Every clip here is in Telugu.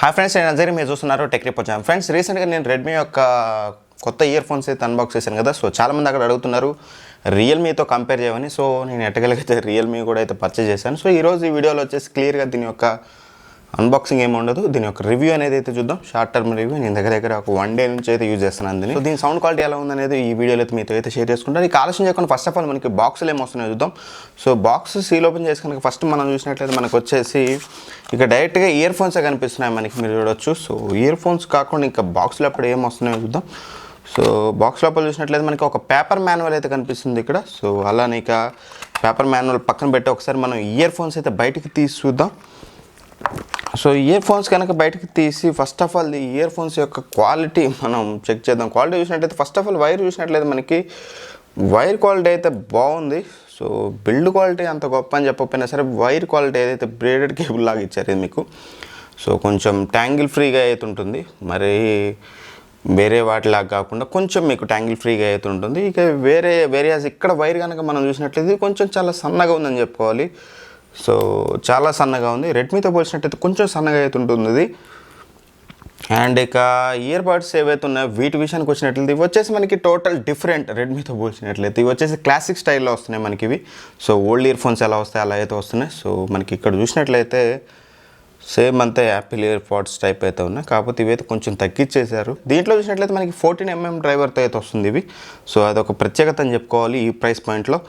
హాయ్ ఫ్రెండ్స్, నేను అజయ్. మీరు చూస్తున్నారు టెక్ రిపోర్ట్ ఛానల్. ఫ్రెండ్స్, రీసెంట్గా నేను రెడ్మీ యొక్క కొత్త ఇయర్ ఫోన్స్ అయితే అన్బాక్స్ చేశాను కదా. సో చాలామంది అక్కడ అడుగుతున్నారు రియల్మీతో కంపేర్ చేయమని. సో నేను ఎట్టగలిగితే రియల్మీ కూడా అయితే పర్చేజ్ చేశాను. సో ఈరోజు ఈ వీడియోలో వచ్చేసి క్లియర్గా దీని యొక్క అన్బాక్సింగ్ ఏమి ఉండదు, దీని యొక్క రివ్యూ అనేది అయితే చూద్దాం. Short term review. నేను దగ్గర ఒక 1 డే నుంచి అయితే యూజ్ చేస్తున్నాను దీన్ని. సో దీని సౌండ్ క్వాలిటీ ఎలా ఉందనేది ఈ వీడియోలో అయితే మీతో అయితే షేర్ చేసుకుంటాను. ఈ ఆలస్యం చేయకుండా ఫస్ట్ ఆఫ్ ఆల్ మనకి బాక్సులు ఏమొస్తున్నాయో చూద్దాం. సో బాక్స్ సీల్ ఓపెన్ చేసుకుని ఫస్ట్ మనం చూసినట్లయితే మనకు వచ్చేసి ఇక డైరెక్ట్గా ఇయర్ ఫోన్సే కనిపిస్తున్నాయి మనకి, మీరు చూడొచ్చు. సో ఇయర్ ఫోన్స్ కాకుండా ఇంకా బాక్స్లో అప్పుడు ఏమొస్తున్నాయో చూద్దాం. సో బాక్స్ లోపల చూసినట్లయితే మనకి ఒక పేపర్ మాన్యువల్ అయితే కనిపిస్తుంది ఇక్కడ. సో అలానే ఇక పేపర్ మాన్యువల్ పక్కన పెట్టి ఒకసారి మనం ఇయర్ ఫోన్స్ అయితే బయటికి తీసి చూద్దాం. సో ఇయర్ ఫోన్స్ కనుక బయటకు తీసి ఫస్ట్ ఆఫ్ ఆల్ ఈ ఇయర్ ఫోన్స్ యొక్క క్వాలిటీ మనం చెక్ చేద్దాం. క్వాలిటీ చూసినట్లయితే ఫస్ట్ ఆఫ్ ఆల్ వైర్ చూసినట్లయితే మనకి వైర్ క్వాలిటీ అయితే బాగుంది. సో బిల్డ్ క్వాలిటీ అంత గొప్ప అని చెప్పకపోయినా సరే వైర్ క్వాలిటీ ఏదైతే బ్రేడెడ్ కేబుల్ లాగా ఇచ్చారు ఇది మీకు. సో కొంచెం ట్యాంగిల్ ఫ్రీగా అయితే ఉంటుంది, మరి వేరే వాటిలాగా కాకుండా కొంచెం మీకు ట్యాంగిల్ ఫ్రీగా అయితే ఉంటుంది. ఇక వేరే ఇక్కడ వైర్ కనుక మనం చూసినట్లయితే కొంచెం చాలా సన్నగా ఉందని చెప్పుకోవాలి. సో చాలా సన్నగా ఉంది, రెడ్మీతో పోల్చినట్టయితే కొంచెం సన్నగా అయితే ఉంటుంది ఇది. అండ్ ఇక ఇయర్ బడ్స్ ఏవైతే ఉన్నాయో వీటి విషయానికి వచ్చినట్లయితే ఇవి వచ్చేసి మనకి టోటల్ డిఫరెంట్. రెడ్మీతో పోల్చినట్లయితే ఇవి వచ్చేసి క్లాసిక్ స్టైల్లో వస్తున్నాయి మనకి ఇవి. సో ఓల్డ్ ఇయర్ ఫోన్స్ ఎలా వస్తాయి అలా అయితే వస్తున్నాయి. సో మనకి ఇక్కడ చూసినట్లయితే సేమ్ అంతే యాపిల్ ఇయర్ పాడ్స్ టైప్ అయితే ఉన్నాయి, కాకపోతే ఇవైతే కొంచెం తగ్గించేశారు. దీంట్లో చూసినట్లయితే మనకి 14mm డ్రైవర్తో అయితే వస్తుంది ఇవి. సో అదొక ప్రత్యేకత అని చెప్పుకోవాలి ఈ ప్రైస్ పాయింట్లో.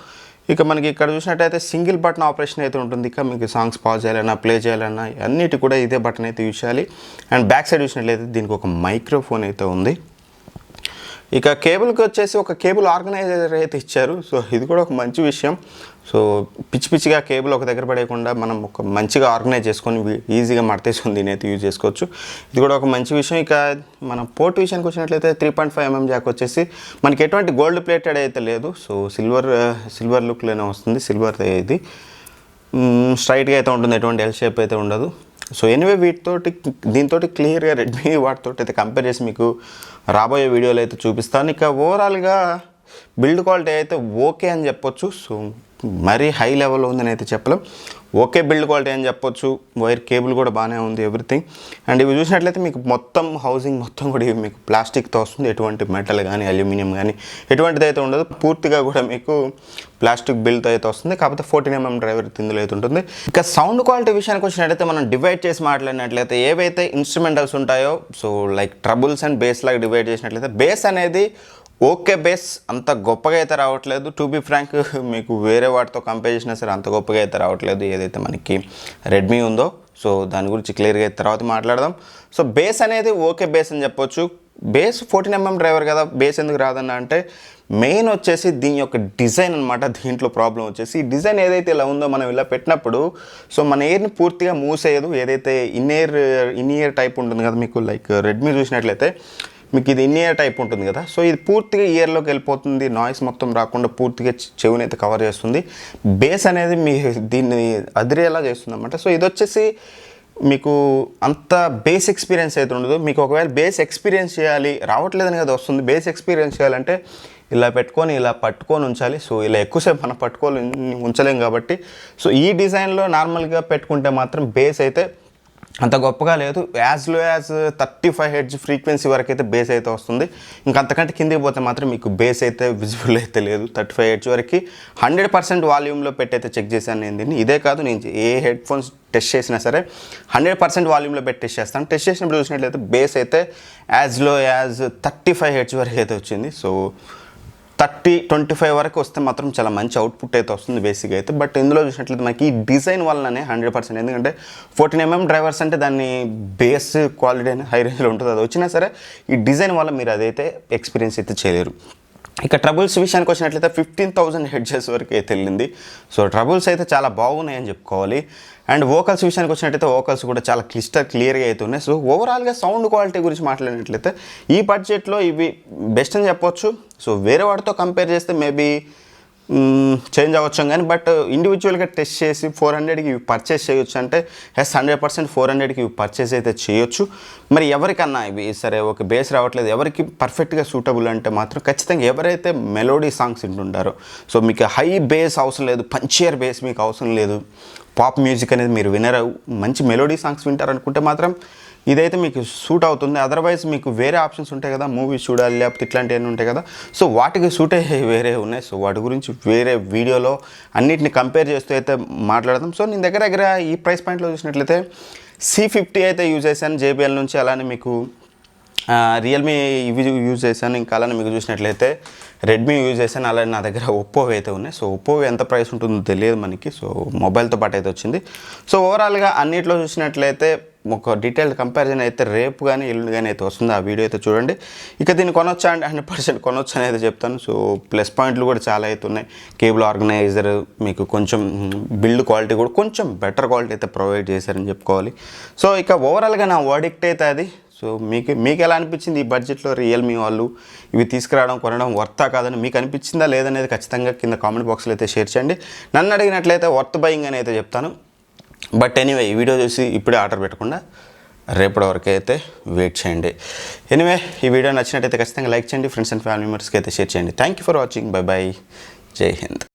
ఇక మనకి ఇక్కడ చూసినట్టయితే సింగిల్ బటన్ ఆపరేషన్ అయితే ఉంటుంది. ఇక మీకు సాంగ్స్ పాజ్ చేయాలన్నా ప్లే చేయాలన్నా అన్నిటి కూడా ఇదే బటన్ అయితే యూజ్ చేయాలి. అండ్ బ్యాక్ సైడ్ చూసినట్లయితే దీనికి ఒక మైక్రోఫోన్ అయితే ఉంది. ఇక కేబుల్కి వచ్చేసి ఒక కేబుల్ ఆర్గనైజర్ అయితే ఇచ్చారు. సో ఇది కూడా ఒక మంచి విషయం. సో పిచ్చిగా కేబుల్ ఒక దగ్గర పడేయకుండా మనం ఒక మంచిగా ఆర్గనైజ్ చేసుకొని ఈజీగా మడతేసుకొని దీని అయితే యూజ్ చేసుకోవచ్చు. ఇది కూడా ఒక మంచి విషయం. ఇక మన పోర్ట్ విషయానికి వచ్చినట్లయితే 3.5mm జాక్ వచ్చేసి మనకి ఎటువంటి గోల్డ్ ప్లేటెడ్ అయితే లేదు. సో సిల్వర్ లుక్లోనే వస్తుంది. సిల్వర్ ఇది స్ట్రైట్గా అయితే ఉంటుంది, ఎటువంటి ఎల్ షేప్ అయితే ఉండదు. సో ఎనీవే దీంతో క్లియర్గా రెడ్మీ వాటితో అయితే కంపేర్ చేసి మీకు రాబోయే వీడియోలో అయితే చూపిస్తాను. ఇక ఓవరాల్గా బిల్డ్ క్వాలిటీ అయితే ఓకే అని చెప్పొచ్చు. సో మరీ హై లెవెల్లో ఉందని అయితే చెప్పలేం, ఓకే బిల్డ్ క్వాలిటీ అని చెప్పొచ్చు. వైర్ కేబుల్ కూడా బాగానే ఉంది, ఎవ్రీథింగ్. అండ్ ఇవి చూసినట్లయితే మీకు మొత్తం హౌసింగ్ మొత్తం కూడా ఇవి మీకు ప్లాస్టిక్తో వస్తుంది, ఎటువంటి మెటల్ కానీ అల్యూమినియం కానీ ఎటువంటిది అయితే ఉండదు. పూర్తిగా కూడా మీకు ప్లాస్టిక్ బిల్డ్తో అయితే వస్తుంది, కాకపోతే 14mm డ్రైవర్ ఇందులో అయితే ఉంటుంది. ఇక సౌండ్ క్వాలిటీ విషయానికి వచ్చినట్లయితే మనం డివైడ్ చేసి మాట్లాడినట్లయితే ఏవైతే ఇన్స్ట్రుమెంటల్స్ ఉంటాయో, so like troubles and base లాగా డివైడ్ చేసినట్లయితే బేస్ అనేది ఓకే బేస్ అంత గొప్పగా అయితే రావట్లేదు. టు బీ ఫ్రాంక్, మీకు వేరే వాటితో కంపేర్ చేసినా సరే అంత గొప్పగా అయితే రావట్లేదు ఏదైతే మనకి రెడ్మీ ఉందో. సో దాని గురించి క్లియర్గా తర్వాత మాట్లాడదాం. సో బేస్ అనేది ఓకే బేస్ అని చెప్పొచ్చు. బేస్ 14mm డ్రైవర్ కదా, బేస్ ఎందుకు రాదన్న అంటే మెయిన్ వచ్చేసి దీని యొక్క డిజైన్ అనమాట. దీంట్లో ప్రాబ్లం వచ్చేసి ఈ డిజైన్ ఏదైతే ఇలా ఉందో మనం ఇలా పెట్టినప్పుడు సో మన ఎయిర్ని పూర్తిగా మూసేయదు. ఏదైతే ఇన్ ఇయర్ టైప్ ఉంటుంది కదా మీకు, లైక్ రెడ్మీ చూసినట్లయితే మీకు ఇది ఇన్ ఇయర్ టైప్ ఉంటుంది కదా. సో ఇది పూర్తిగా ఇయర్లోకి వెళ్ళిపోతుంది, నాయిస్ మొత్తం రాకుండా పూర్తిగా చెవిని అయితే కవర్ చేస్తుంది. బేస్ అనేది మీ దీన్ని అదిరేలా చేస్తుంది అన్నమాట. సో ఇది వచ్చేసి మీకు అంత బేస్ ఎక్స్పీరియన్స్ అయితే ఉండదు. మీకు ఒకవేళ బేస్ ఎక్స్పీరియన్స్ చేయాలి, రావట్లేదని కదా వస్తుంది, బేస్ ఎక్స్పీరియన్స్ చేయాలంటే ఇలా పెట్టుకొని ఇలా పట్టుకొని ఉంచాలి. సో ఇలా ఎక్కువసేపు మనం పట్టుకొని ఉంచలేం కాబట్టి సో ఈ డిజైన్లో నార్మల్గా పెట్టుకుంటే మాత్రం బేస్ అయితే అంత గొప్పగా లేదు. As low as 35 Hz frequency వరకు అయితే బేస్ అయితే వస్తుంది. ఇంకా అంతకంటే కిందికి పోతే మాత్రం మీకు బేస్ అయితే విజిబుల్ అయితే లేదు. 35 Hz వరకు 100% వాల్యూమ్లో పెట్టి అయితే చెక్ చేశాను నేను దీన్ని. ఇదే కాదు, నేను ఏ హెడ్ ఫోన్స్ టెస్ట్ చేసినా సరే 100% వాల్యూమ్లో పెట్టి టెస్ట్ చేస్తాను. టెస్ట్ చేసినప్పుడు చూసినట్లయితే బేస్ అయితే యాజ్ లో యాజ్ 35 Hz వరకు అయితే వచ్చింది. సో 30-25 వరకు వస్తే మాత్రం చాలా మంచి అవుట్పుట్ అయితే వస్తుంది బేసిక్గా అయితే. బట్ ఇందులో చూసినట్లయితే మనకి ఈ డిజైన్ వల్లనే 100%, ఎందుకంటే 14mm డ్రైవర్స్ అంటే దాన్ని బేస్ క్వాలిటీ అనేది హై రేంజ్లో ఉంటుంది. అది వచ్చినా సరే ఈ డిజైన్ వల్ల మీరు అదైతే ఎక్స్పీరియన్స్ అయితే చేయలేరు. ఇక ట్రబుల్స్ విషయానికి వచ్చినట్లయితే 15,000 Hz వరకు అయితే వెళ్ళింది. సో ట్రబుల్స్ అయితే చాలా బాగున్నాయని చెప్పుకోవాలి. అండ్ వోకల్స్ విషయానికి వచ్చినట్టయితే వోకల్స్ కూడా చాలా క్లియర్గా అయితే ఉన్నాయి. సో ఓవరాల్గా సౌండ్ క్వాలిటీ గురించి మాట్లాడినట్లయితే ఈ బడ్జెట్లో ఇవి బెస్ట్ అని చెప్పొచ్చు. సో వేరే వాటితో కంపేర్ చేస్తే మేబీ చేంజ్ అవ్వచ్చు కానీ, బట్ ఇండివిజువల్గా టెస్ట్ చేసి 400కి ఇవి పర్చేస్ చేయొచ్చు అంటే 100% 400కి ఇవి పర్చేస్ అయితే చేయొచ్చు. మరి ఎవరికన్నా ఇవి సరే ఒక బేస్ రావట్లేదు, ఎవరికి పర్ఫెక్ట్గా సూటబుల్ అంటే మాత్రం ఖచ్చితంగా ఎవరైతే మెలోడీ సాంగ్స్ వింటుంటారో, సో మీకు హై బేస్ అవసరం లేదు, పంచియర్ బేస్ మీకు అవసరం లేదు, పాప్ మ్యూజిక్ అనేది మీరు వినరు, మంచి మెలోడీ సాంగ్స్ వింటారనుకుంటే మాత్రం ఇదైతే మీకు సూట్ అవుతుంది. అదర్వైజ్ మీకు వేరే ఆప్షన్స్ ఉంటాయి కదా, మూవీస్ చూడాలి లేకపోతే ఇట్లాంటివన్నీ ఉంటాయి కదా, సో వాటికి సూట్ అయ్యే వేరే ఉన్నాయి. సో వాటి గురించి వేరే వీడియోలో అన్నిటిని కంపేర్ చేస్తూ అయితే మాట్లాడదాం. సో నేను దగ్గర ఈ ప్రైస్ పాయింట్లో చూసినట్లయితే C50 అయితే యూజ్ చేశాను JBL నుంచి. అలానే మీకు రియల్మీ ఇవి యూజ్ చేశాను. ఇంకా అలానే మీకు చూసినట్లయితే రెడ్మీ యూజ్ చేశాను. అలానే నా దగ్గర ఒప్పోవి అయితే ఉన్నాయి. సో ఒప్పోవి ఎంత ప్రైస్ ఉంటుందో తెలియదు మనకి. సో మొబైల్తో పాటు అయితే వచ్చింది. సో ఓవరాల్గా అన్నిట్లో చూసినట్లయితే ఒక డీటెయిల్డ్ కంపారిజన్ అయితే రేపు కానీ ఎల్లుండి కానీ అయితే వస్తుంది. ఆ వీడియో అయితే చూడండి. ఇక దీన్ని కొనొచ్చా అంటే 100% కొనొచ్చు అనేది చెప్తాను. సో ప్లస్ పాయింట్లు కూడా చాలా అయితే ఉన్నాయి. కేబుల్ ఆర్గనైజర్, మీకు కొంచెం బిల్డ్ క్వాలిటీ కూడా కొంచెం బెటర్ క్వాలిటీ అయితే ప్రొవైడ్ చేశారని చెప్పుకోవాలి. సో ఇక ఓవరాల్గా నా వర్డిక్ట్ అయితే అది. సో మీకు ఎలా అనిపించింది ఈ బడ్జెట్లో రియల్మీ వాళ్ళు ఇవి తీసుకురావడం కొనడం వర్తా కాదని మీకు అనిపించిందా లేదనేది ఖచ్చితంగా కింద కామెంట్ బాక్స్లో అయితే షేర్ చేయండి. నన్ను అడిగినట్లయితే వర్త్ బయింగ్ అని అయితే చెప్తాను. బట్ ఎనీవే ఈ వీడియో చూసి ఇప్పుడే ఆర్డర్ పెట్టకుండా రేపటి వరకు అయితే వెయిట్ చేయండి. ఎనీవే ఈ వీడియో నచ్చినట్టయితే ఖచ్చితంగా లైక్ చేయండి. ఫ్రెండ్స్ అండ్ ఫ్యామిలీ మెంబర్స్కి అయితే షేర్ చేయండి. Thank you for watching. By by. జై హింద్.